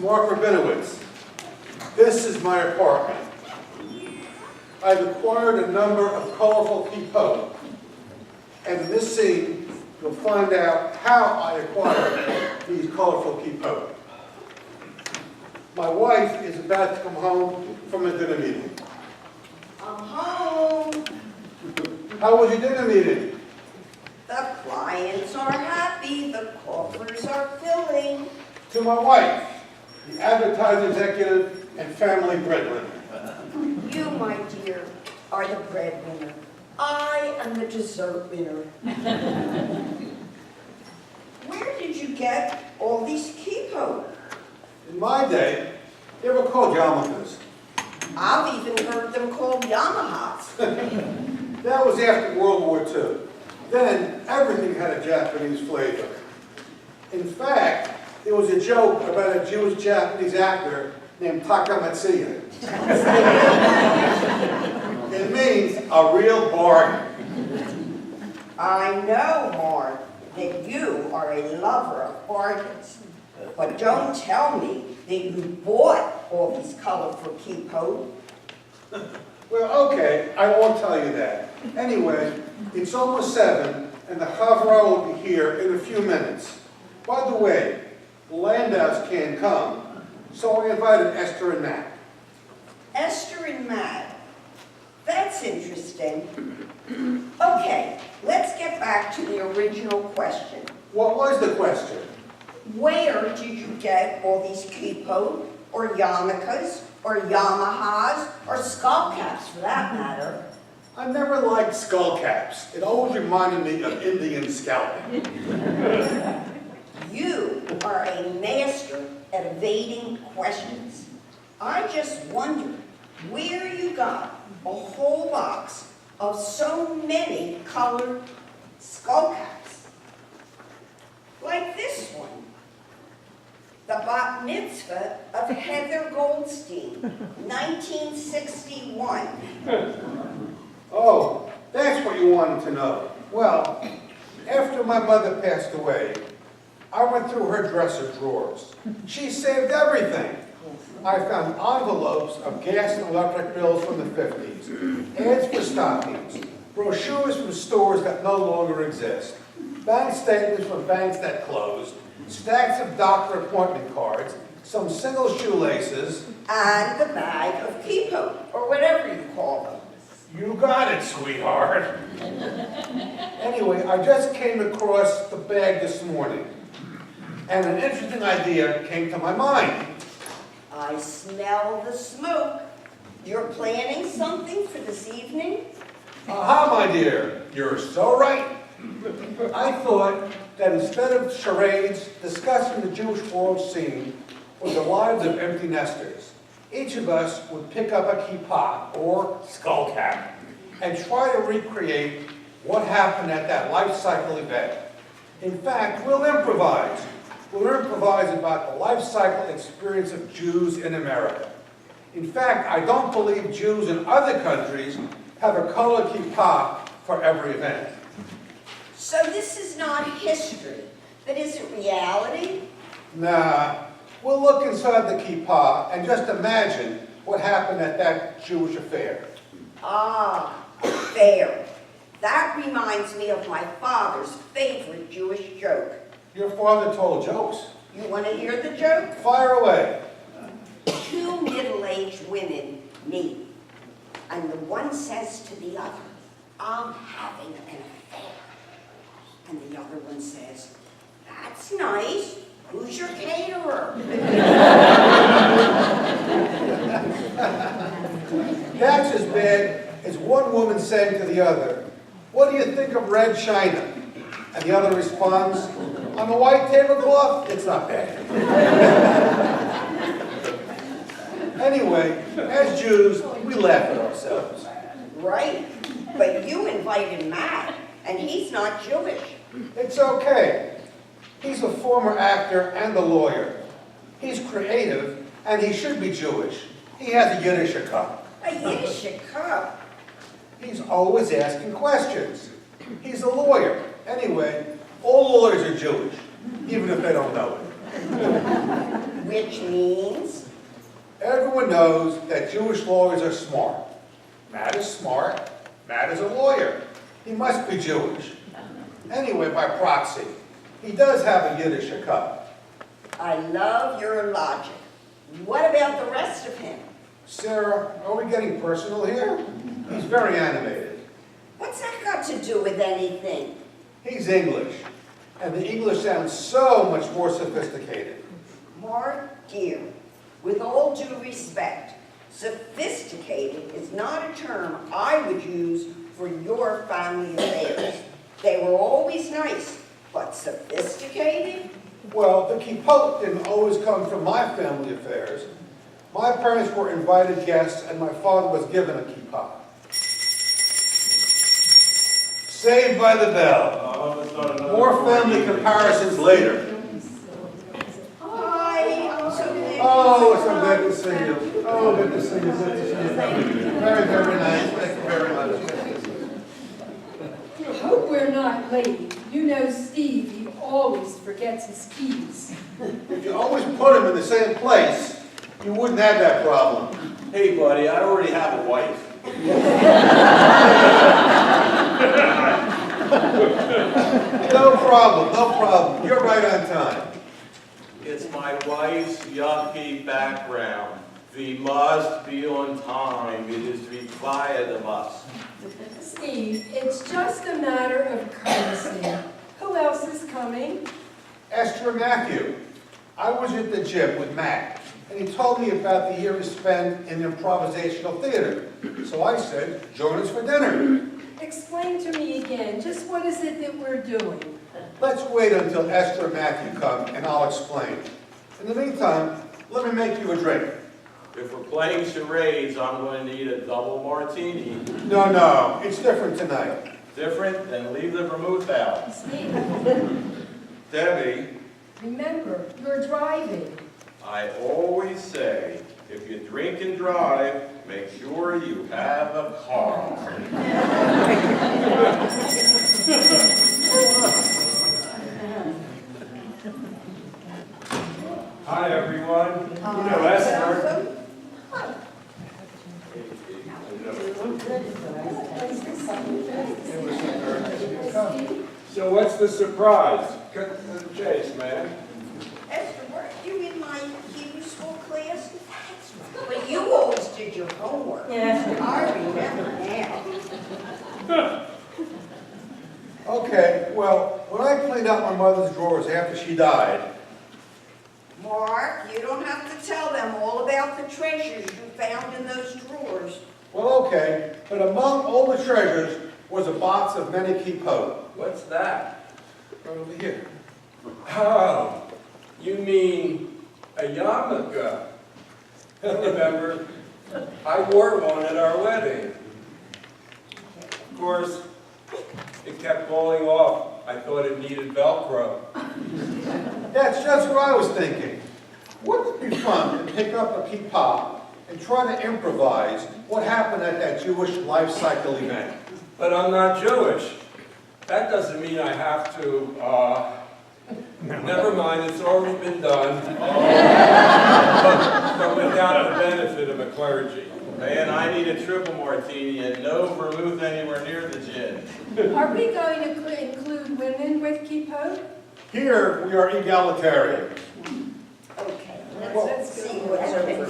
Mark Rabinowitz. This is my apartment. I've acquired a number of colorful Kippot. And in this scene, you'll find out how I acquired these colorful Kippot. My wife is about to come home from a dinner meeting. I'm home. How was your dinner meeting? The clients are happy. The coffers are filling. To my wife, the advertising executive and family breadwinner. You, my dear, are the breadwinner. I am the dessert winner. Where did you get all these Kippot? In my day, they were called yarmulkes. I've even heard them called Yamahas. That was after World War II. Then, everything had a Japanese flavor. In fact, there was a joke about a Jewish-Japanese actor named Takamatsuya. It means a real bargain. I know, Mark, that you are a lover of bargains. But don't tell me that you bought all these colorful Kippot. Well, okay, I won't tell you that. Anyway, it's almost 7, and the Chavra will be here in a few minutes. By the way, the Landaus can't come, so I invited Esther and Matt. Esther and Matt. That's interesting. Okay, let's get back to the original question. What was the question? Where did you get all these Kippot, or yarmulkes, or Yamahas, or skull caps for that matter? I never liked skull caps. It always reminded me of Indian scalping. You are a master at evading questions. I just wondered where you got a whole box of so many colored skull caps. Like this one. The bat mitzvah of Heather Goldstein, 1961. Oh, that's what you wanted to know. Well, after my mother passed away, I went through her dresser drawers. She saved everything. I found envelopes of gas and electric bills from the 50s, ads for stockings, brochures from stores that no longer exist, bank statements from banks that closed, stacks of doctor appointment cards, some single shoelaces, and the bag of Kippot, or whatever you call them. You got it, sweetheart. Anyway, I just came across the bag this morning, and an interesting idea came to my mind. I smell the smoke. You're planning something for this evening? Aha, my dear, you're so right. I thought that instead of charades discussing the Jewish world scene or the lives of empty nesters, each of us would pick up a kippah, or skull cap, and try to recreate what happened at that life cycle event. In fact, we'll improvise. We'll improvise about the life cycle experience of Jews in America. In fact, I don't believe Jews in other countries have a colored kippah for every event. So this is not history, but is it reality? Nah, we'll look inside the kippah and just imagine what happened at that Jewish affair. Ah, affair. That reminds me of my father's favorite Jewish joke. Your father told jokes. You want to hear the joke? Fire away. 2 middle-aged women meet, and the one says to the other, I'm having an affair. And the other one says, that's nice. Who's your caterer? That's as bad as one woman saying to the other, what do you think of red china? And the other responds, on a white tablecloth, it's not bad. Anyway, as Jews, we laugh at ourselves. Right, but you invited Matt, and he's not Jewish. It's okay. He's a former actor and a lawyer. He's creative, and he should be Jewish. He has a Yiddish cup. A Yiddish cup? He's always asking questions. He's a lawyer. Anyway, all lawyers are Jewish, even if they don't know it. Which means? Everyone knows that Jewish lawyers are smart. Matt is smart. Matt is a lawyer. He must be Jewish. Anyway, by proxy, he does have a Yiddish cut. I love your logic. What about the rest of him? Sarah, are we getting personal here? He's very animated. What's that got to do with anything? He's English, and the English sounds so much more sophisticated. Mark, dear, with all due respect, sophisticated is not a term I would use for your family affairs. They were always nice, but sophisticated? Well, the Kippot didn't always come from my family affairs. My parents were invited guests, and my father was given a kippah. Saved by the bell. More family comparisons later. Hi, I'm so glad. Oh, it's so good to see you. Oh, good to see you. Good to see you. Very, very nice. Thank you very much. I hope we're not late. You know Steve, he always forgets his keys. If you always put them in the same place, you wouldn't have that problem. Hey, buddy, I already have a wife. No problem, no problem. You're right on time. It's my wife's yucky background. We must be on time. It is required of us. Steve, it's just a matter of courtesy. Who else is coming? Esther and Matthew. I was at the gym with Matt, and he told me about the year he spent in improvisational theater. So I said, join us for dinner. Explain to me again, just what is it that we're doing? Let's wait until Esther and Matthew come, and I'll explain. In the meantime, let me make you a drink. If we're playing charades, I'm going to need a double martini. No, it's different tonight. Different? Then leave the vermouth out. Steve, Debbie, remember, you're driving. I always say, if you drink and drive, make sure you have a car. Hi, everyone. You know Esther. So what's the surprise? Cut to the chase, man. Esther, weren't you in my Hebrew school class? But you always did your homework. Yeah. I remember now. Okay, well, when I cleaned out my mother's drawers after she died, Mark, you don't have to tell them all about the treasures you found in those drawers. well, okay, but among all the treasures was a box of many Kippot. What's that? Right over here. Oh, you mean a yarmulke. I remember, I wore one at our wedding. Of course, it kept falling off. I thought it needed Velcro. That's just what I was thinking. Wouldn't it be fun to pick up a kippah and try to improvise what happened at that Jewish life cycle event? But I'm not Jewish. That doesn't mean I have to, never mind, it's already been done. But without the benefit of a clergy. Man, I need a triple martini and no vermouth anywhere near the gin. Are we going to include women with Kippot? Here, we are egalitarian. Okay, Well, let's see what's over here.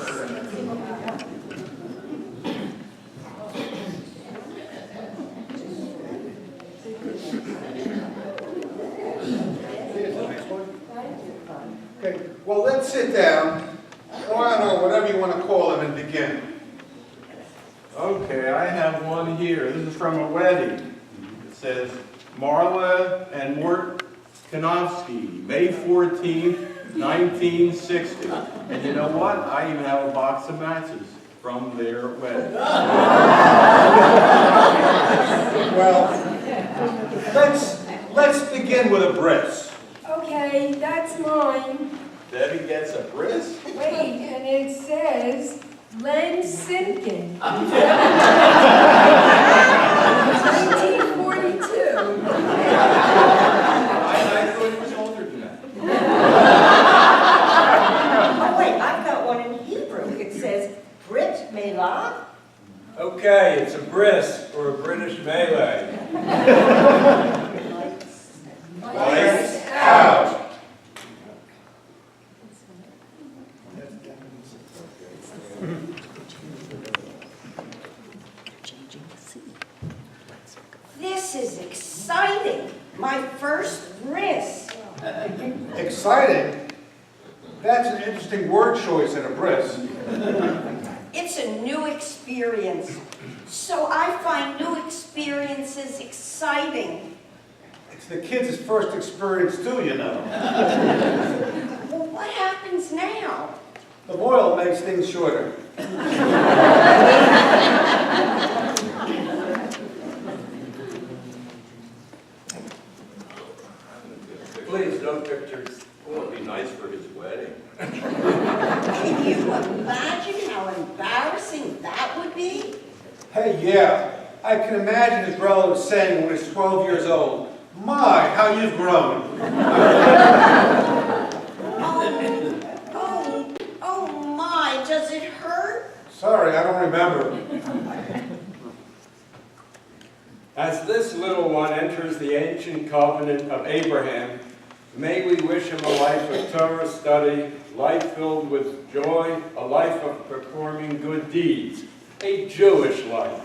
Okay, well, let's sit down, or whatever you want to call them, and begin. Okay, I have one here. This is from a wedding. It says, Marla and Mort Kanofsky, May 14th, 1960. And you know what? I even have a box of matches from their wedding. Well, let's begin with a bris. Okay, that's mine. Debbie gets a bris? Wait, and it says Len Simpkin. 1942. I thought he was older than that. Oh, Mela? Okay, it's a bris, or a British Malay. Lights out. This is exciting. My first bris. Exciting? That's an interesting word choice in a bris. It's a new experience. So I find new experiences exciting. It's the kids' first experience too, you know. Well, what happens now? The oil makes things shorter. Please, no pictures. Oh, it'd be nice for his wedding. Can you imagine how embarrassing that would be? Hey, yeah. I can imagine his relative saying when he's 12 years old, "My, how you've grown." Oh my, does it hurt? Sorry, I don't remember. As this little one enters the ancient covenant of Abraham, may we wish him a life of Torah study, life filled with joy, a life of performing good deeds, a Jewish life.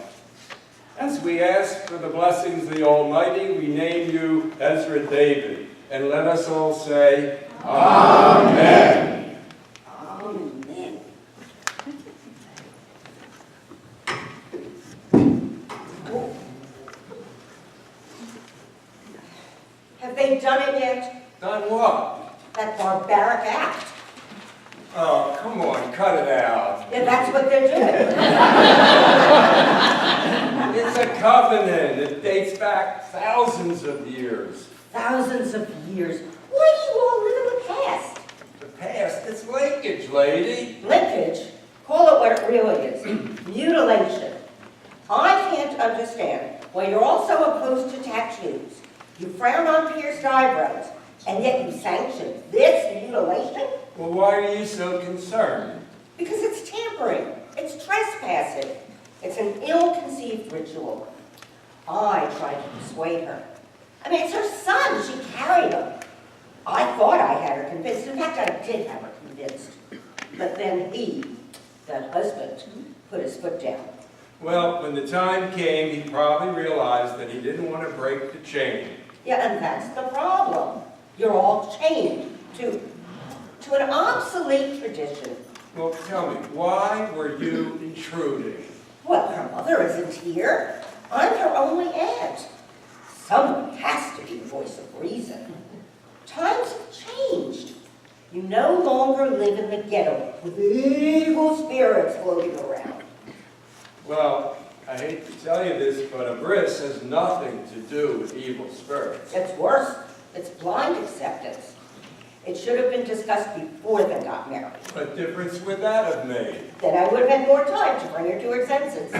As we ask for the blessings of the Almighty, we name you Ezra David, and let us all say, Amen. Amen. Have they done it yet? Done what? That barbaric act. Oh, come on, cut it out. Yeah, that's what they're doing. It's a covenant. It dates back thousands of years. Thousands of years. Why do you all live in the past? The past, it's linkage, lady. Linkage? Call it what it really is. Mutilation. I can't understand why you're all so opposed to tattoos. You frown on pierced eyebrows, and yet you sanction this mutilation? Well, why are you so concerned? Because it's tampering. It's trespassing. It's an ill-conceived ritual. I tried to persuade her. I mean, it's her son. She carried him. I thought I had her convinced. In fact, I did have her convinced. But then he, that husband, put his foot down. Well, when the time came, he probably realized that he didn't want to break the chain. Yeah, and that's the problem. You're all chained to an obsolete tradition. Well, tell me, why were you intruding? Well, her mother isn't here. I'm her only aunt. Someone has to be the voice of reason. Times have changed. You no longer live in the ghetto with evil spirits floating around. Well, I hate to tell you this, but a bris has nothing to do with evil spirits. It's worse. It's blind acceptance. It should have been discussed before they got married. What difference would that have made? Then I would have had more time to bring her to her senses.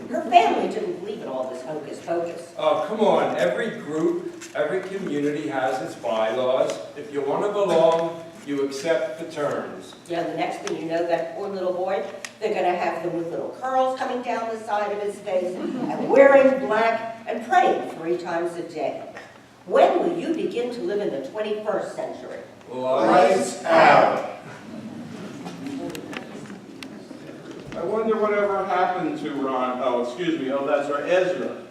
Her family didn't believe in all this hocus pocus. Oh, come on. Every group, every community has its bylaws. If you want to belong, you accept the terms. Yeah, the next thing you know, that poor little boy, they're going to have him with little curls coming down the side of his face and wearing black and praying 3 times a day. When will you begin to live in the 21st century? Lights out. I wonder whatever happened to Ron. Oh, excuse me. Oh, that's our Ezra.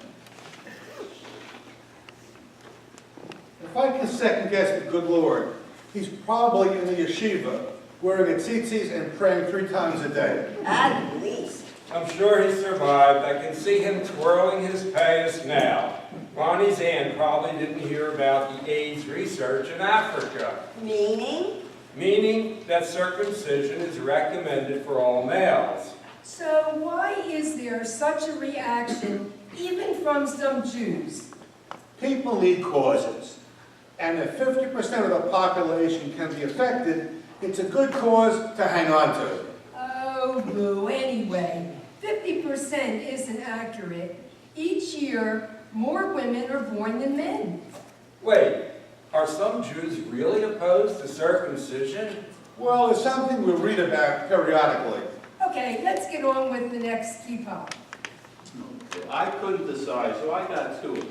If I can second guess the good Lord, he's probably in the yeshiva, wearing a tzitzis and praying 3 times a day. At least. I'm sure he survived. I can see him twirling his payas now. Ronnie's aunt probably didn't hear about the AIDS research in Africa. Meaning? Meaning that circumcision is recommended for all males. So why is there such a reaction, even from some Jews? People need causes. And if 50% of the population can be affected, it's a good cause to hang on to. Oh, boo, anyway, 50% isn't accurate. Each year, more women are born than men. Wait, are some Jews really opposed to circumcision? Well, it's something we read about periodically. Okay, let's get on with the next Kippot. I couldn't decide, so I got two.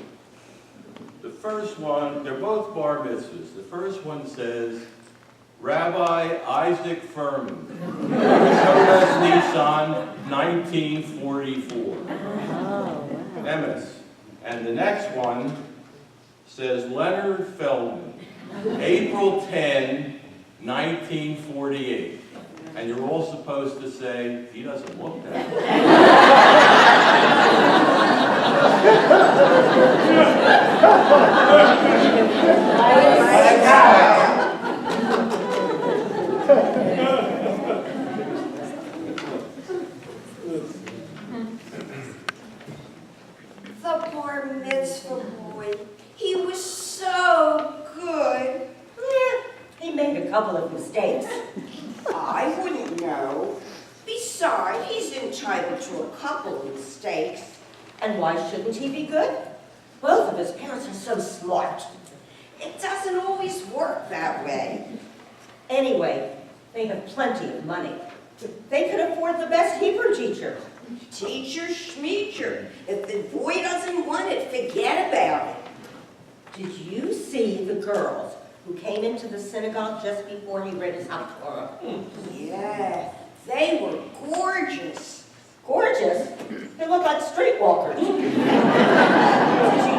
The first one, they're both bar mitzvahs. The first one says, Rabbi Isaac Furman, Shodas Nissan, 1944. Emes. And the next one says Leonard Feldman, April 10, 1948. And you're all supposed to say, he doesn't look that good. The bar mitzvah boy, he was so good. He made a couple of mistakes. I wouldn't know. Besides, he's entitled to a couple of mistakes. And why shouldn't he be good? Both of his parents are so smart. It doesn't always work that way. Anyway, they have plenty of money. They could afford the best Hebrew teacher. Teacher schmeacher. If the boy doesn't want it, forget about it. Did you see the girls who came into the synagogue just before he read his Haftorah? Yeah, they were gorgeous. Gorgeous. They look like streetwalkers. Did you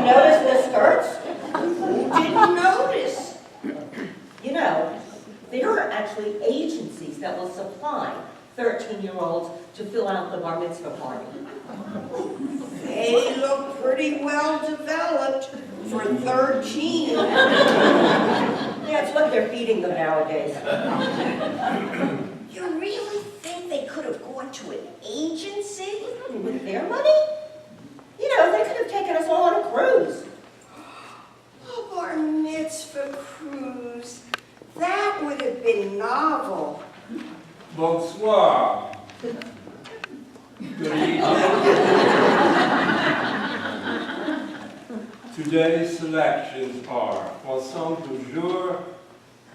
notice the skirts? Who didn't notice? You know, there are actually agencies that will supply 13-year-olds to fill out the bar mitzvah party. They look pretty well developed for 13. That's what they're feeding them nowadays. You really think they could have gone to an agency? With their money? You know, they could have taken us all on a cruise. A bar mitzvah cruise. That would have been novel. Bonsoir. Good evening. Today's selections are Poisson du jour,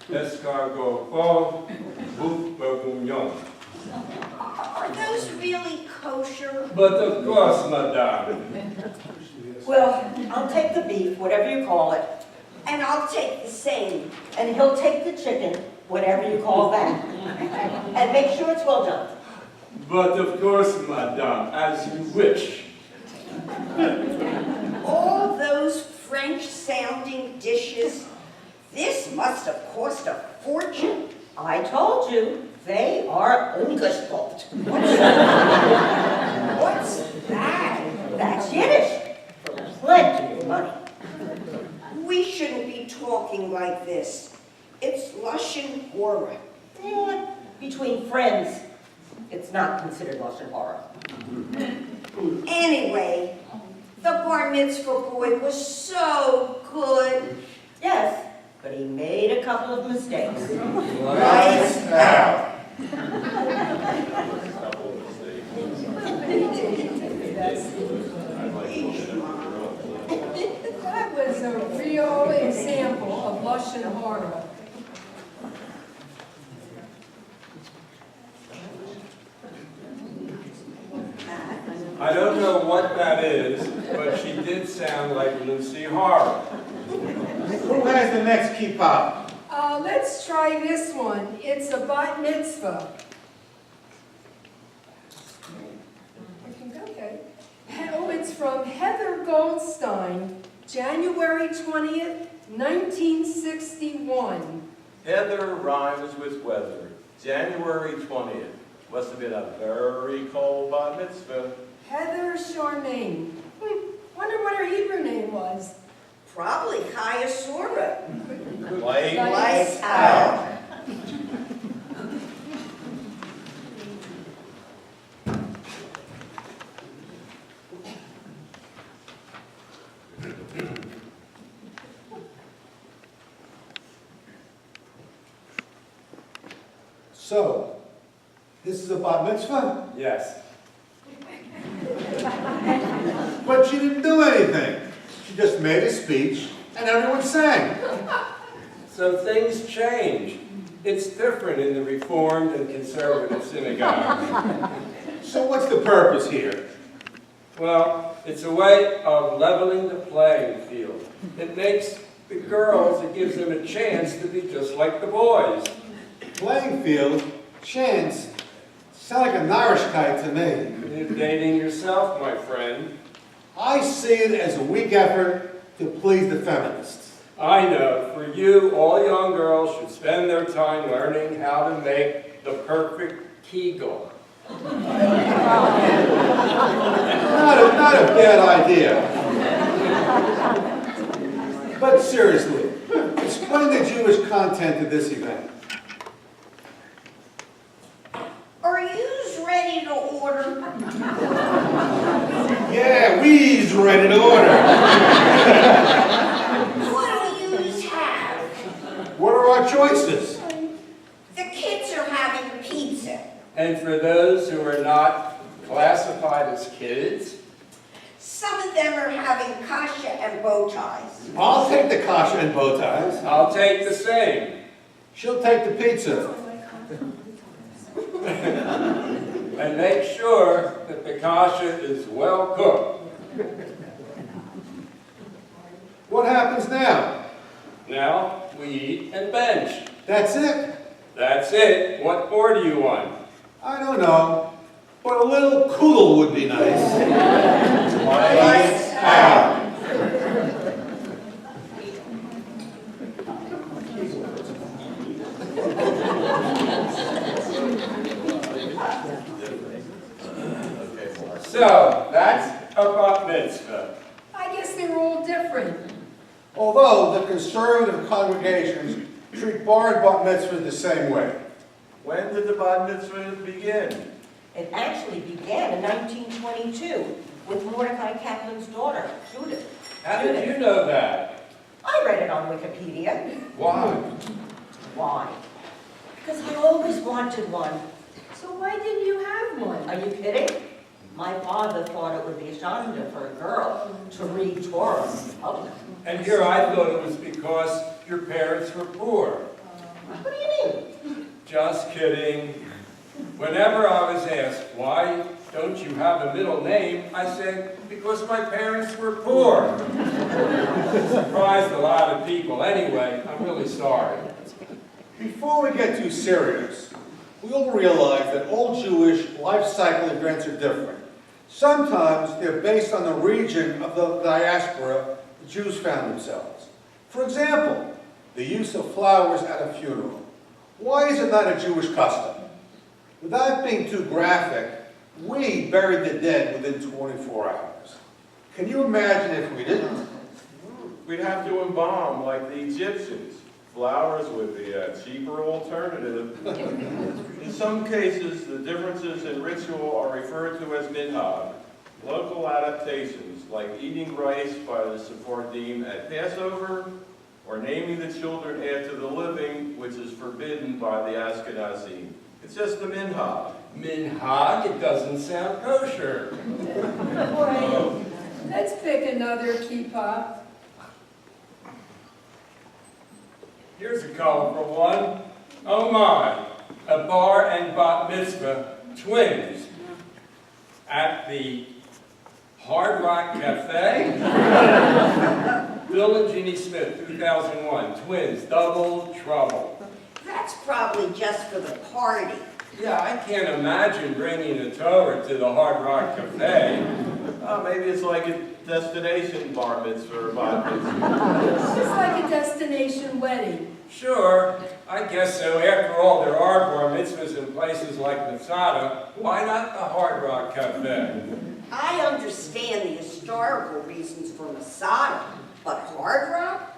escargot faux, bouffe bourguignon. Are those really kosher? But of course, madame. Well, I'll take the beef, whatever you call it, And I'll take the same. and he'll take the chicken, whatever you call that. And make sure it's well done. But of course, madame, as you wish. All those French-sounding dishes. This must have cost a fortune. I told you, they are ungespult. What's that? That's Yiddish. For plenty of money. We shouldn't be talking like this. It's Lashon Hora. Eh, between friends, it's not considered Lashon Hora. Anyway, the bar mitzvah boy was so good. Yes, but he made a couple of mistakes. Lights out. That was a real example of Lashon Hara. I don't know what that is, but she did sound like Lucy Hara. Who has the next Kippot? Let's try this one. It's a bat mitzvah. Okay. Oh, it's from Heather Goldstein, January 20th, 1961. Heather rhymes with weather. January 20th. Must have been a very cold bat mitzvah. Heather Charmaine. Wonder what her Hebrew name was. Probably Chaya Sura. Lights out. So, this is a bat mitzvah? Yes. But she didn't do anything. She just made a speech and everyone sang. So things change. It's different in the Reformed and Conservative synagogues. So what's the purpose here? Well, it's a way of leveling the playing field. It makes the girls, it gives them a chance to be just like the boys. Playing field? Chance? Sound like a Narishkeit to me. You're dating yourself, my friend. I see it as a weak effort to please the feminists. I know, for you, all young girls should spend their time learning how to make the perfect Kegel. Not a bad idea. But seriously, explain the Jewish content of this event. Are yous ready to order? Yeah, we's ready to order. What do yous have? What are our choices? The kids are having pizza. And for those who are not classified as kids, Some of them are having kasha and bow ties. I'll take the kasha and bow ties. I'll take the same. She'll take the pizza. And make sure that the kasha is well cooked. What happens now? Now, we eat and bench. That's it? That's it. What more do you want? I don't know, but a little kugel would be nice. Lights out. So, that's a bat mitzvah. I guess they're all different. Although the conservative congregations treat bar and bat mitzvahs the same way. When did the bat mitzvah begin? It actually began in 1922 with Mordecai Kaplan's daughter, Judith. How did you know that? I read it on Wikipedia. Why? Why? Because I always wanted one. So why didn't you have one? Are you kidding? My father thought it would be a genre for a girl to read Torah in public. And here I thought it was because your parents were poor. What do you mean? Just kidding. Whenever I was asked, why don't you have a middle name, I said, because my parents were poor. Surprised a lot of people. Anyway, I'm really sorry. Before we get too serious, we all realize that all Jewish life cycle events are different. Sometimes they're based on the region of the diaspora the Jews found themselves. For example, the use of flowers at a funeral. Why is it not a Jewish custom? Without being too graphic, we buried the dead within 24 hours. Can you imagine if we didn't? We'd have to embalm like the Egyptians. Flowers would be a cheaper alternative. In some cases, the differences in ritual are referred to as minhag. Local adaptations, like eating rice by the Sephardim at Passover, or naming the children after the living, which is forbidden by the Ashkenazim. It's just a minhag. Minhag, it doesn't sound kosher. Boy, let's pick another Kippot. Here's a colorful one. Oh my, a bar and bat mitzvah, twins, at the Hard Rock Cafe. Bill and Jeannie Smith, 2001, twins, double trouble. That's probably just for the party. Yeah, I can't imagine bringing a Torah to the Hard Rock Cafe. Maybe it's like a destination bar mitzvah or bat mitzvah. It's like a destination wedding. Sure, I guess so. After all, there are bar mitzvahs in places like Masada. Why not the Hard Rock Cafe? I understand the historical reasons for Masada, but Hard Rock?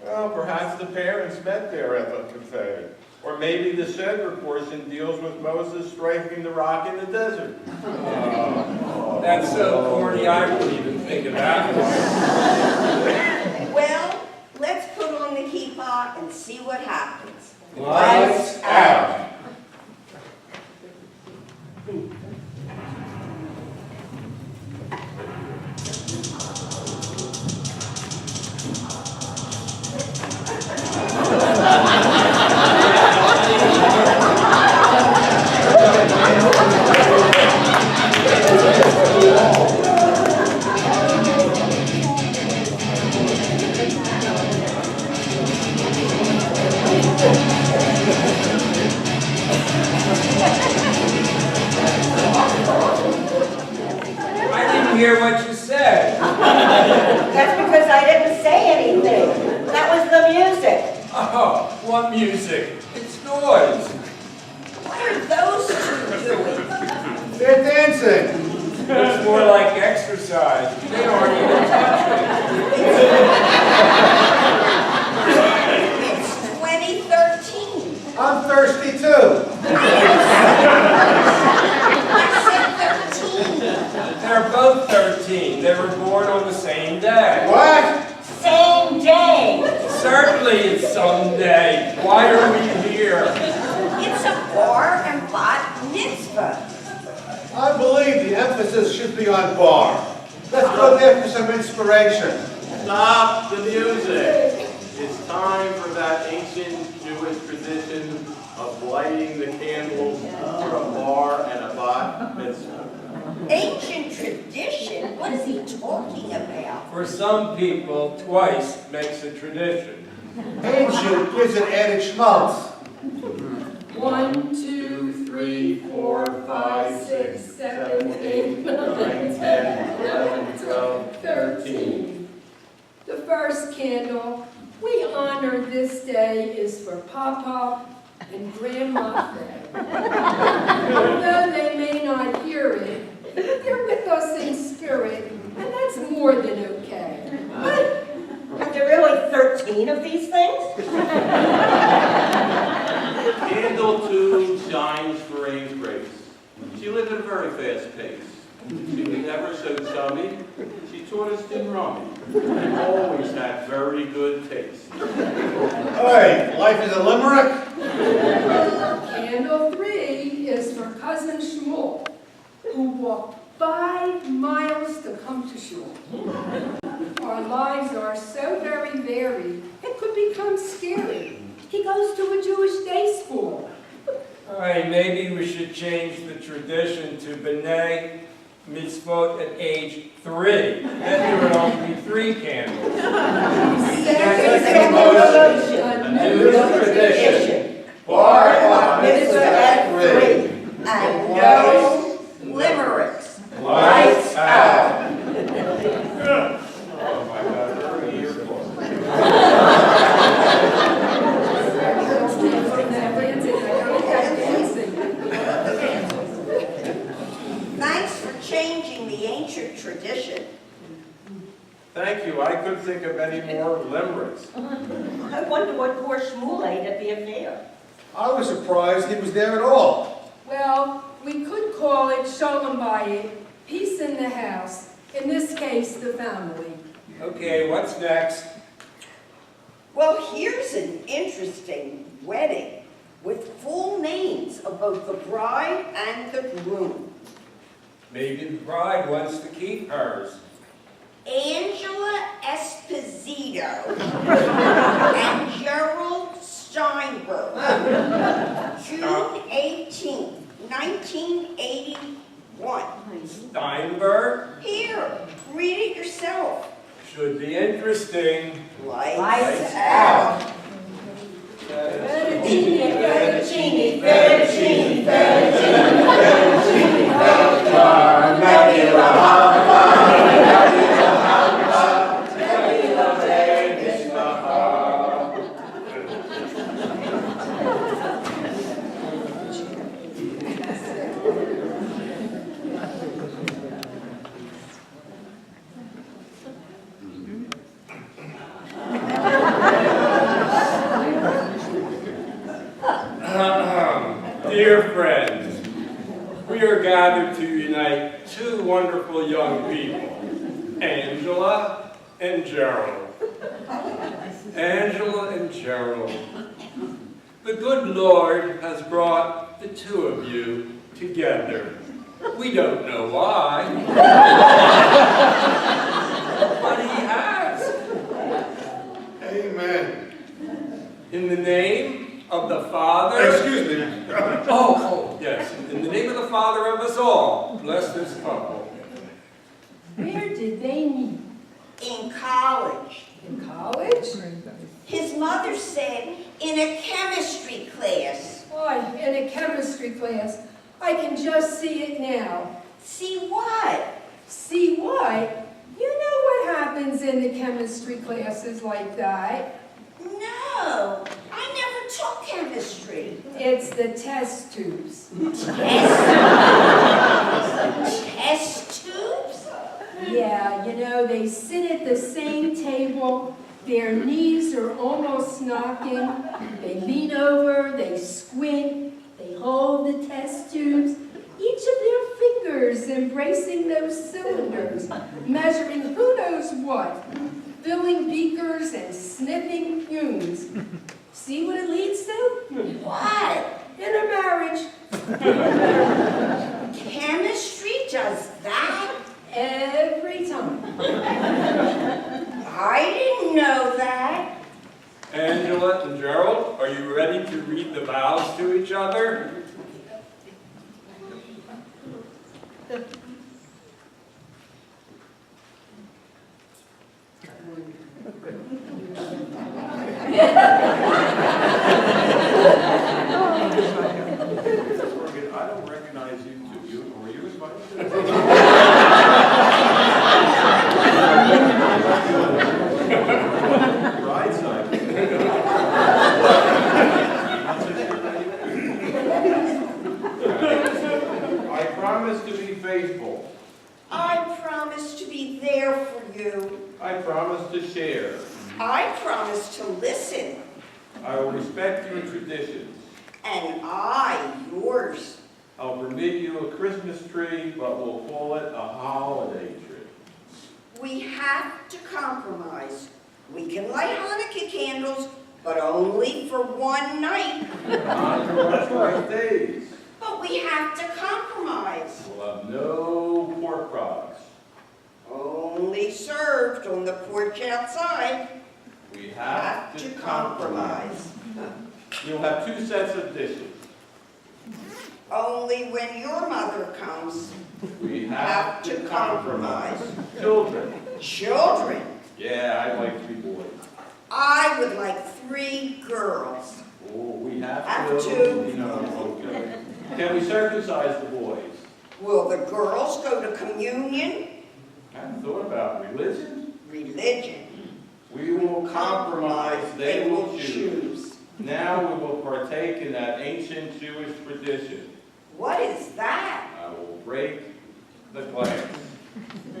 Well, perhaps the parents met there at the cafe. Or maybe the Sedra portion deals with Moses striking the rock in the desert. That's so corny, I wouldn't even think of that one. Well, let's put on the kippah and see what happens. Lights out. didn't hear what you said. That's because I didn't say anything. That was the music. Oh, what music? It's noise. What are those two doing? They're dancing. It's more like exercise. They aren't even touching. It's 2013. I'm thirsty too. I said 13. They're both 13. They were born on the same day. What? Same day. Certainly it's someday. Why are we here? It's a bar and bat mitzvah. I believe the emphasis should be on bar. Let's go there for some inspiration. Stop the music. It's time for that ancient Jewish tradition of lighting the candles for a bar and a bat mitzvah. Ancient tradition? What is he talking about? For some people, twice makes a tradition. Ancient gives it added schmaltz. 1, 2, 3, 4, 5, 6, 7, 8, 9, 10, 11, 12, 13. The first candle we honor this day is for Papa and Grandma Fred. Although they may not hear it, they're with us in spirit, and that's more than okay. Are there really 13 of these things? Candle 2 shines for Rain's grace. She lived at a very fast pace. She was never so chummy. She taught us to rummy and always had very good taste. Hey, life is a limerick. Candle 3 is for Cousin Shmuel, who walked 5 miles to come to shul. Our lives are so very varied, it could become scary. He goes to a Jewish day school. All right, maybe we should change the tradition to B'nai Mitzvot at age 3. Then there would only be 3 candles. Second motion. a new tradition. Bar Bat mitzvah at 3. And no limericks. Lights out. Oh my God, we're a year close. Thanks for changing the ancient tradition. Thank you. I couldn't think of any more limericks. I wonder what poor Shmuel ate at the affair. I was surprised he was there at all. Well, we could call it Shalom Bayit, peace in the house, in this case, the family. Okay, what's next? Well, here's an interesting wedding with full names of both the bride and the groom. Maybe the bride wants to keep hers. Angela Esposito and Gerald Steinberg. June 18, 1981. Steinberg? Here, read it yourself. Should be interesting. Lights out. Fettuccine, Fettuccine, fettuccine, fettuccine, fettuccine, fettuccine, Nabila Hamba, Nabila Hamba, Nabila Vegas Dear friends, we are gathered to unite 2 wonderful young people, Angela and Gerald. Angela and Gerald. The good Lord has brought the 2 of you together. We don't know why, but He has. Amen. In the name of the Father. Excuse me. Oh, yes. In the name of the Father of us all, bless this couple. Where did they meet? In college. In college? His mother said in a chemistry class. Why, in a chemistry class. I can just see it now. See what? See what? You know what happens in the chemistry classes like that. No, I never took chemistry. It's the test tubes. Test tubes? Yeah, you know, they sit at the same table, their knees are almost knocking, they lean over, they squint, they hold the test tubes, each of their fingers embracing those cylinders, measuring who knows what, filling beakers and sniffing fumes. See what it leads to? What? Intermarriage. Chemistry does that? Every time. I didn't know that. Angela and Gerald, are you ready to read the vows to each other? I don't recognize you two. Were you invited to this? Ride side. I promise to be faithful. I promise to be there for you. I promise to share. I promise to listen. I will respect your traditions. And I, yours. I'll permit you a Christmas tree, but we'll call it a holiday tree. We have to compromise. We can light Hanukkah candles, but only for one night. On commercial days. But we have to compromise. We'll have no pork products. Only served on the porch outside. We have to compromise. You'll have 2 sets of dishes. Only when your mother comes. We Have to compromise. Children. Children. Yeah, I'd like 3 boys. I would like 3 girls. Oh, we have Have to. to. You know, okay. Can we circumcise the boys? Will the girls go to communion? I haven't thought about religion. Religion. We will compromise, they will choose. Now we will partake in that ancient Jewish tradition. What is that? I will break the glass.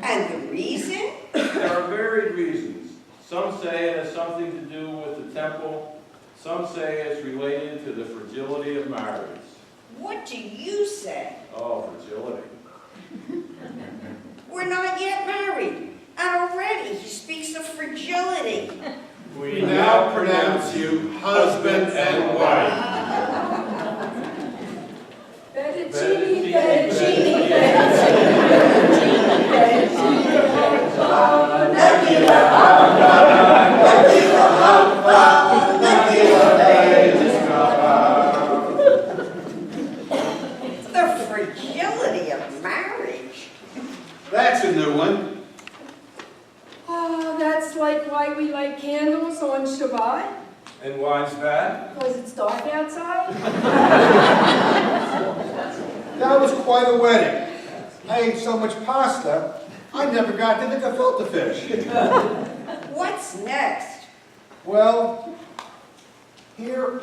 And the reason? There are varied reasons. Some say it has something to do with the temple. Some say it's related to the fragility of marriage. What do you say? Oh, fragility. We're not yet married, and already he speaks of fragility. We now pronounce you husband and wife. Fettuccine, fettuccine, fettuccine, The fragility of marriage. That's a new one. Oh, that's like why we light candles on Shabbat, And why's that? because it's dark outside. That was quite a wedding. I ate so much pasta, I never got to the gefilte fish. What's next? Well, here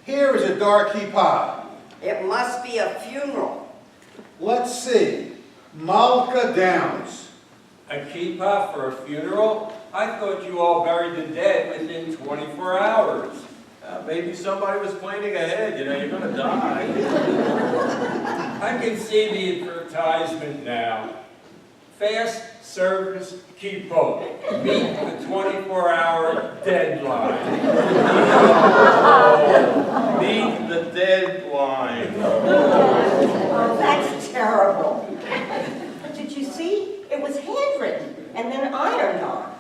is a dark Kippot. It must be a funeral. Let's see. Malka Downs. A kippah for a funeral? I thought you all buried the dead within 24 hours. Maybe somebody was planning ahead. You know, you're going to die. I can see the advertisement now. Fast service Kippot. Meet the 24-hour deadline. Meet the deadline. Oh, that's terrible. But did you see? It was handwritten and then ironed on.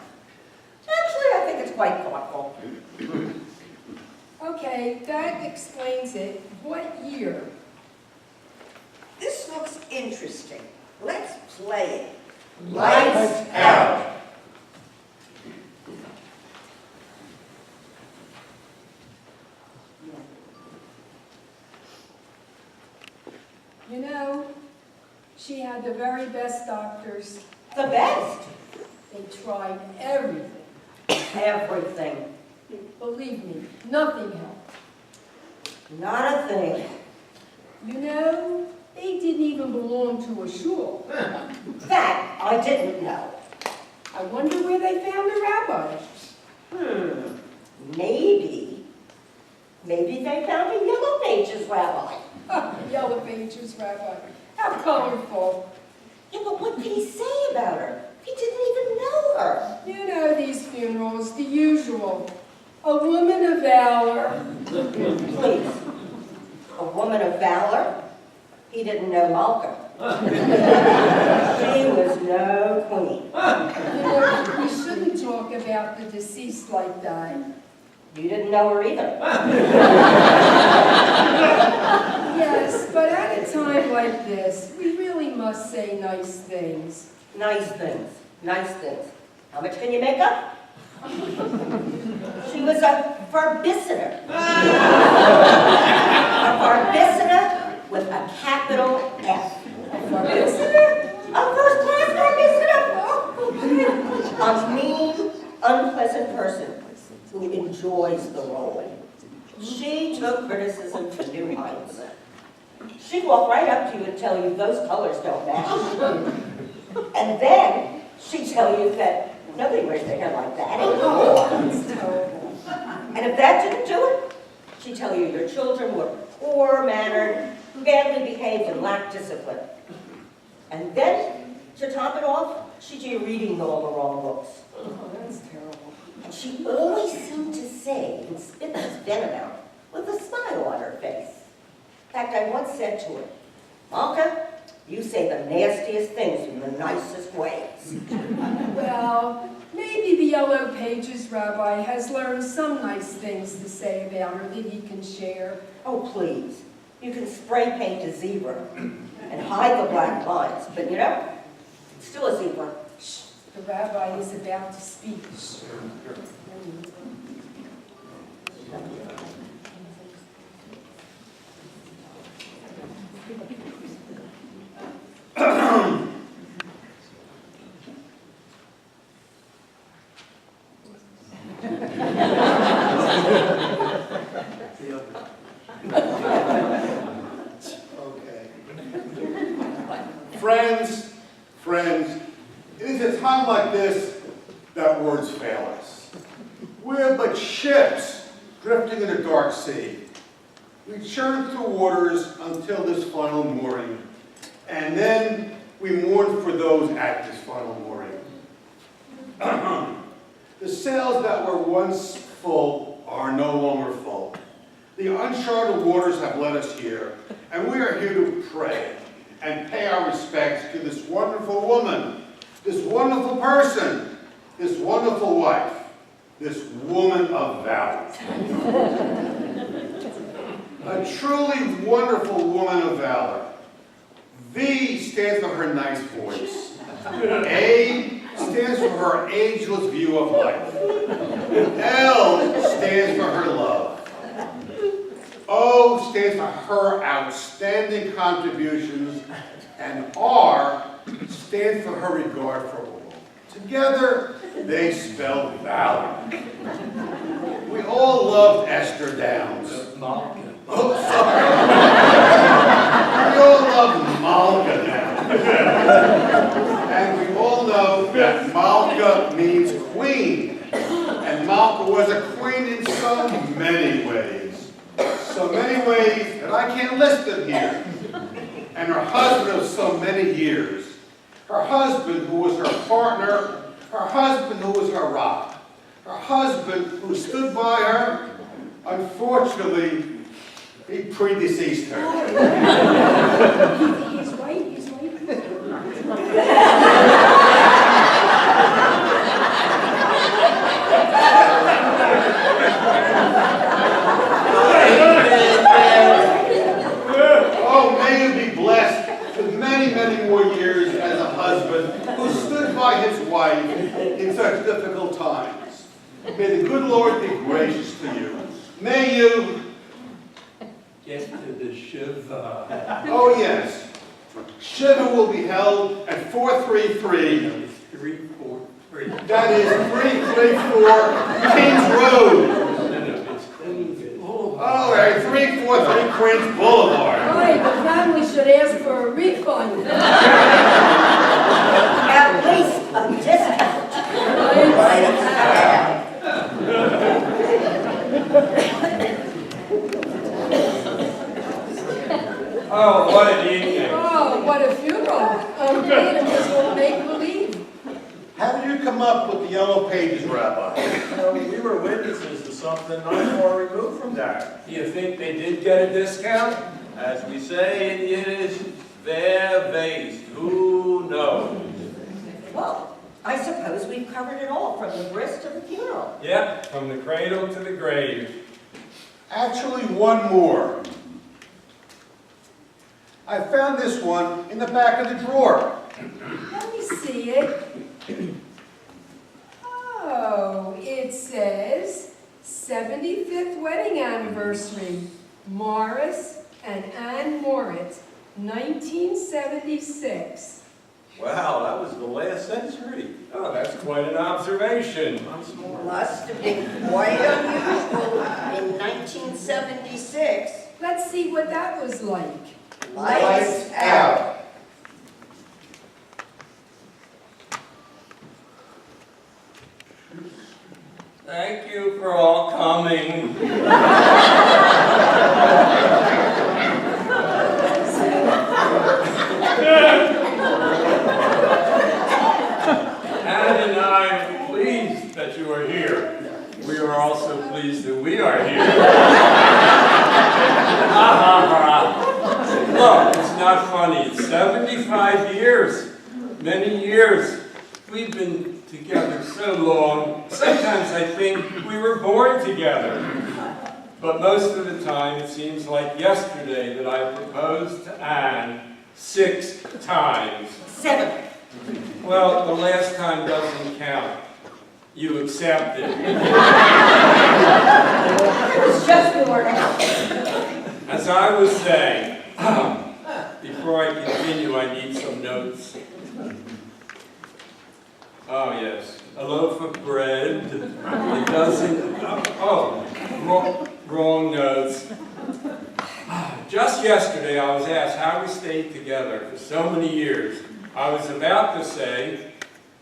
Actually, I think it's quite thoughtful. Okay, that explains it. What year? This looks interesting. Let's play it. Lights out. You know, She had the very best doctors. The best. They tried everything. Everything. Believe me, nothing helped. Not a thing. You know, they didn't even belong to a shul. That I didn't know. I wonder where they found the rabbi. Maybe they found a Yellow Pages rabbi. Yellow Pages rabbi. How colorful. Yeah, but what did he say about her? He didn't even know her. You know these funerals, the usual. A woman of valor. Please. A woman of valor? He didn't know Malka. She was no queen. You know, we shouldn't talk about the deceased like that. You didn't know her either. Yes, but at a time like this, we really must say nice things. Nice things. Nice things. How much can you make up? She was a verbiciter. A verbiciter with a capital F. Verbiciter? A first-class verbiciter. A mean, unpleasant person who enjoys the role. She took criticism to new heights. She'd walk right up to you and tell you those colors don't match. And then she'd tell you that nobody wears their hair like that anymore. That's terrible. And if that didn't do it, she'd tell you your children were poor-mannered, badly behaved, and lacked discipline. And then, to top it off, she'd do you reading all the wrong books. Oh, that's terrible. And she always seemed to say and spit this venom out with a smile on her face. In fact, I once said to her, Malka, you say the nastiest things in the nicest ways. Well, maybe the Yellow Pages rabbi has learned some nice things to say about her that he can share. Oh, please. You can spray paint a zebra and hide the black lines, but you know, it's still a zebra. Shh, the rabbi is about to speak. Friends, it is a time like this that words fail us. We're but ships drifting in a dark sea. We churn through waters until this final mooring, and then we mourn for those at this final mooring. The sails that were once full are no longer full. The uncharted waters have led us here, and we are here to pray and pay our respects to this wonderful woman, this wonderful person, this wonderful wife, this woman of valor. A truly wonderful woman of valor. V stands for her nice voice. A stands for her ageless view of life. L stands for her love. O stands for her outstanding contributions, and R stands for her regard for all. Together, they spell valor. We all loved Esther Downs. Oh, sorry. We all loved Malka Downs. And we all know that Malka means queen. And Malka was a queen in so many ways. So many ways that I can't list them here. And her husband of so many years. Her husband who was her partner. Her husband who was her rock. Her husband who stood by her. Unfortunately, he predeceased her. He's right, he's right. Oh, may you be blessed with many, many more years as a husband who stood by his wife in such difficult times. May the good Lord be gracious to you. May you... Get to the Shiva. Oh, yes. Shiva will be held at 433. 343. That is 334 Kings Road. Oh, 343 Queens Boulevard. Right, the family should ask for a refund. At least a discount. Oh, what an evening. Oh, what a funeral. It just won't make believe. How did you come up with the yellow pages, Rabbi? We were witnesses to something not far removed from that. Do you think they did get a discount? As we say in Yiddish, wer weiß, who knows? Well, I suppose we've covered it all, from the bris to the funeral. Yep, from the cradle to the grave. Actually, one more. I found this one in the back of the drawer. Let me see it. Oh, it says 75th wedding anniversary, Morris and Ann Moritz, 1976. Wow, that was the last century. Oh, that's quite an observation. Must have been quite unusual in 1976. Let's see what that was like. Lights out. Thank you for all coming. Ann and I are pleased that you are here. We are also pleased that we are here. Look, it's not funny. It's 75 years. Many years. We've been together so long. Sometimes I think we were born together. But most of the time, it seems like yesterday that I proposed to Ann 6 times. 7. Well, the last time doesn't count. You accepted. It was just worn out. As I was saying, before I continue, I need some notes. Oh, yes. A loaf of bread, a dozen, wrong notes. Just yesterday, I was asked how we stayed together for so many years. I was about to say,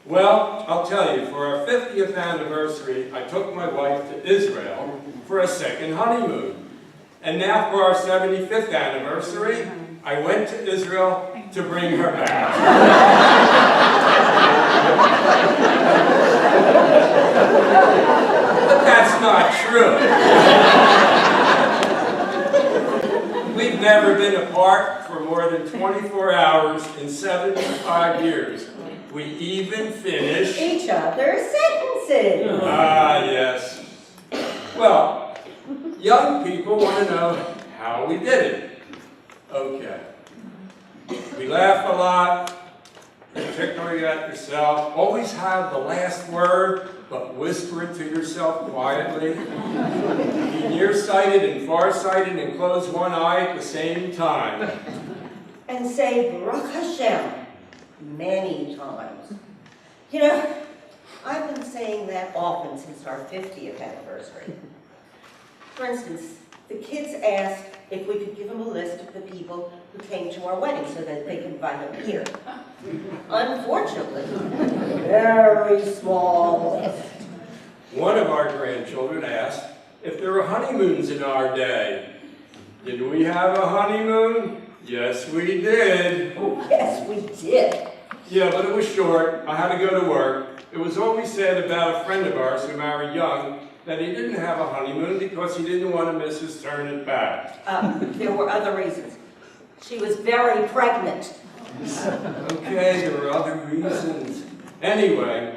well, I'll tell you, for our 50th anniversary, I took my wife to Israel for a second honeymoon. And now for our 75th anniversary, I went to Israel to bring her back. But that's not true. We've never been apart for more than 24 hours in 75 years. We even finished Each other's sentences. Ah, yes. Well, young people want to know how we did it. Okay. We laugh a lot, particularly at yourself. Always have the last word, but whisper it to yourself quietly. Be nearsighted and farsighted and close one eye at the same time. And say Baruch Hashem many times. You know, I've been saying that often since our 50th anniversary. For instance, the kids asked if we could give them a list of the people who came to our wedding so that they could invite them here. Unfortunately, very small list. One of our grandchildren asked if there were honeymoons in our day. Did we have a honeymoon? Yes, we did. Oh, yes, we did. Yeah, but it was short. I had to go to work. It was always said about a friend of ours who married young that he didn't have a honeymoon because he didn't want to miss his turn at bat. There were other reasons. She was very pregnant. Okay, there were other reasons. Anyway,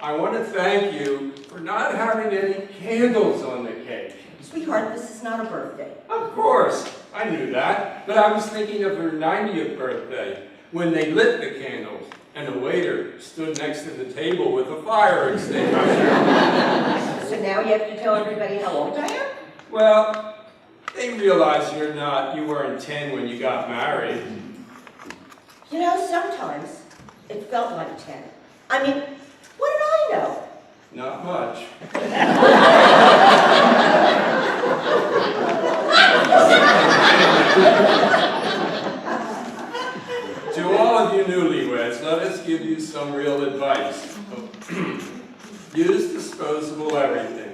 I want to thank you for not having any candles on the cake. Sweetheart, this is not a birthday. Of course, I knew that, but I was thinking of her 90th birthday when they lit the candles and a waiter stood next to the table with a fire extinguisher. So now you have to tell everybody how old I am? Well, They realize you weren't 10 when you got married. You know, sometimes it felt like 10. I mean, what did I know? Not much. To all of you newlyweds, let us give you some real advice. Use disposable everything.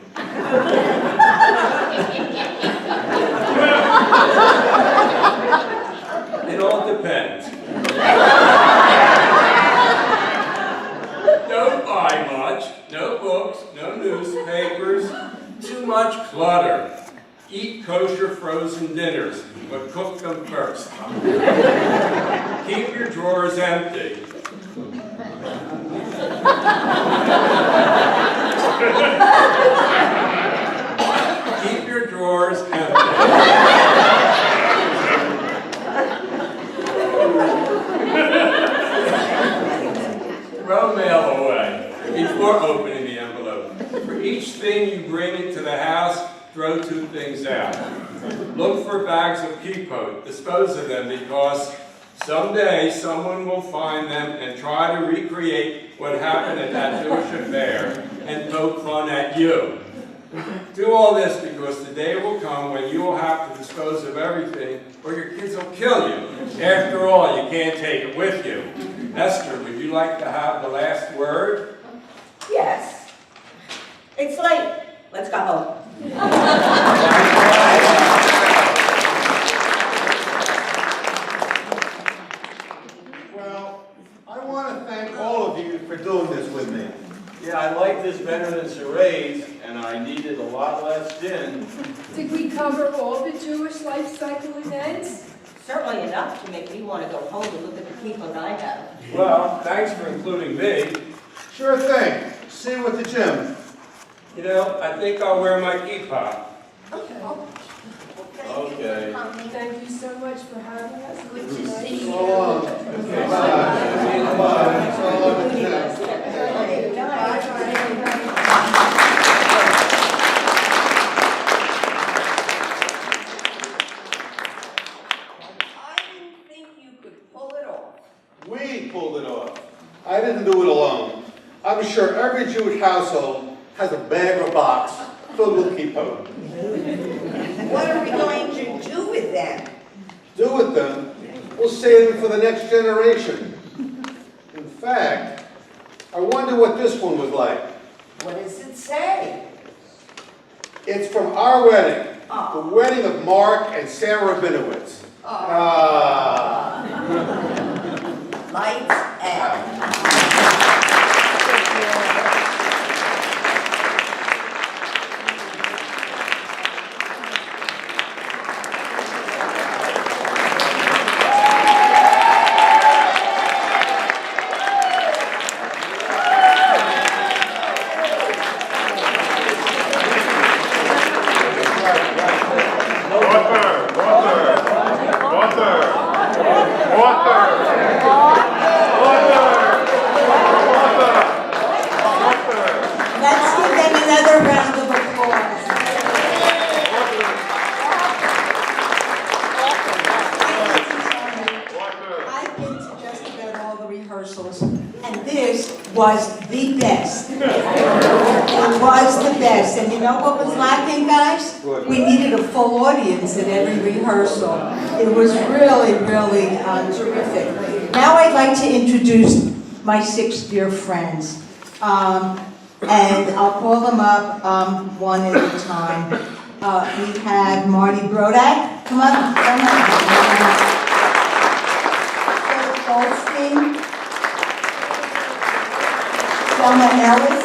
It all depends. Don't buy much, no books, no newspapers, too much clutter. Eat kosher frozen dinners, but cook them first. Keep your drawers empty. Keep your drawers empty. Throw mail away before opening the envelope. For each thing you bring into the house, throw 2 things out. Look for bags of Kippot. Dispose of them because someday someone will find them and try to recreate what happened at that Jewish affair and poke fun at you. Do all this because the day will come when you will have to dispose of everything or your kids will kill you. After all, you can't take it with you. Esther, would you like to have the last word? Yes. It's late. Let's go home. Well, I want to thank all of you for doing this with me. Yeah, I like this better than charades, and I needed a lot less gin. Did we cover all the Jewish life cycle events? Certainly enough to make me want to go home and look at the people I have. Well, thanks for including me. Sure thing. See you at the gym. You know, I think I'll wear my kippot. Okay. Okay. Thank you so much for having us. Good to see you. So long. Okay, bye. Bye. So long at the gym. I didn't think you could pull it off. We pulled it off. I didn't do it alone. I'm sure every Jewish household has a bag or box filled with Kippot. What are we going to do with them? Do with them, we'll save them for the next generation. In fact, I wonder what this one was like. What does it say? It's from our wedding, Oh. the wedding of Mark and Sarah Rabinowitz. Lights out. Let's give them another round of applause. I've been to just about all the rehearsals, and this was the best. It was the best. And you know what was lacking, guys? We needed a full audience at every rehearsal. It was really, really terrific. Now I'd like to introduce my 6 dear friends. And I'll call them up one at a time. We have Marty Brodack. Come on. Goldstein. Selma Ellis.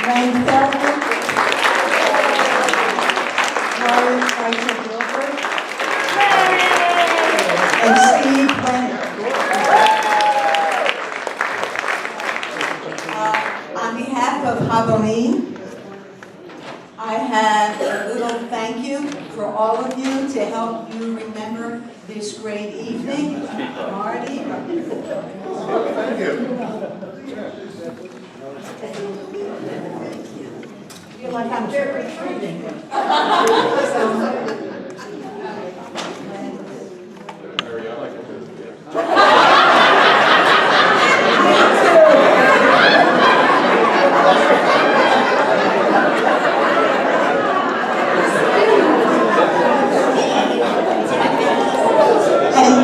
Len Feldman. Fischel-Gillbert. And Steve Wenick. On behalf of Habonim, I have a little thank you for all of you to help you remember this great evening. Marty. Thank you. feel like I'm trick-or-treating. Mary, I like this gift. And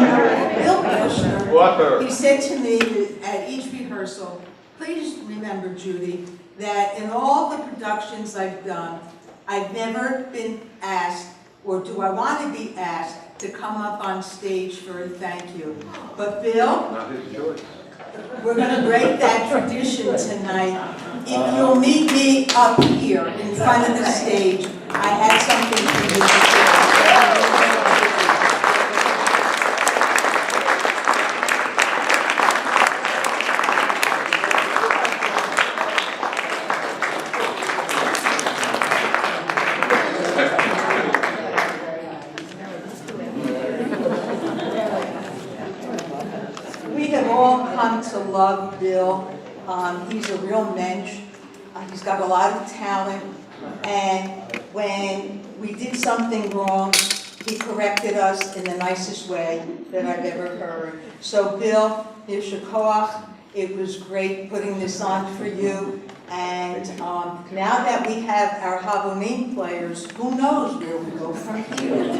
Bill Kushner, What he said to me that at each rehearsal, please remember, Judy, that in all the productions I've done, I've never been asked, or do I want to be asked, to come up on stage for a thank you. But Bill, Not his choice. we're going to break that tradition tonight. If you'll meet me up here in front of the stage, I had something for you to say. We have all come to love Bill. He's a real mensch. He's got a lot of talent. And when we did something wrong, he corrected us in the nicest way that I've ever heard. So Bill, Yisher Koach, it was great putting this on for you. And now that we have our Habonim players, who knows where we go from here.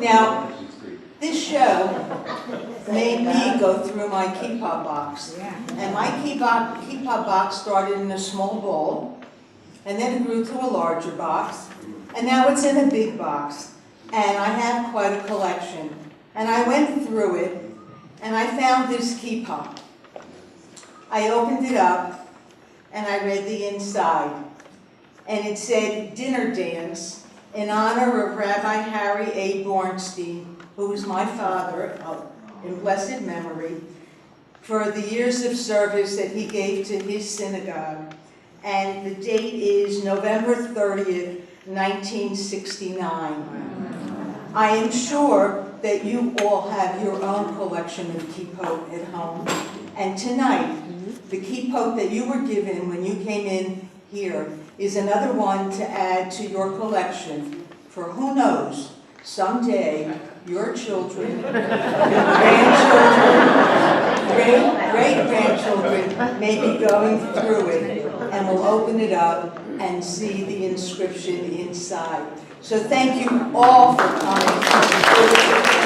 Now, this show made me go through my Kippot box. And my Kippot box started in a small bowl, and then it grew to a larger box, and now it's in a big box. And I have quite a collection. And I went through it, and I found this Kippot. I opened it up, and I read the inside. And it said, "Dinner Dance, in honor of Rabbi Harry A. Bornstein, who was my father, in blessed memory, for the years of service that he gave to his synagogue." And the date is November 30th, 1969. I am sure that you all have your own collection of Kippot at home. And tonight, the Kippot that you were given when you came in here is another one to add to your collection. For who knows, someday, your children, your grandchildren, great-grandchildren may be going through it and will open it up and see the inscription inside. So thank you all for coming.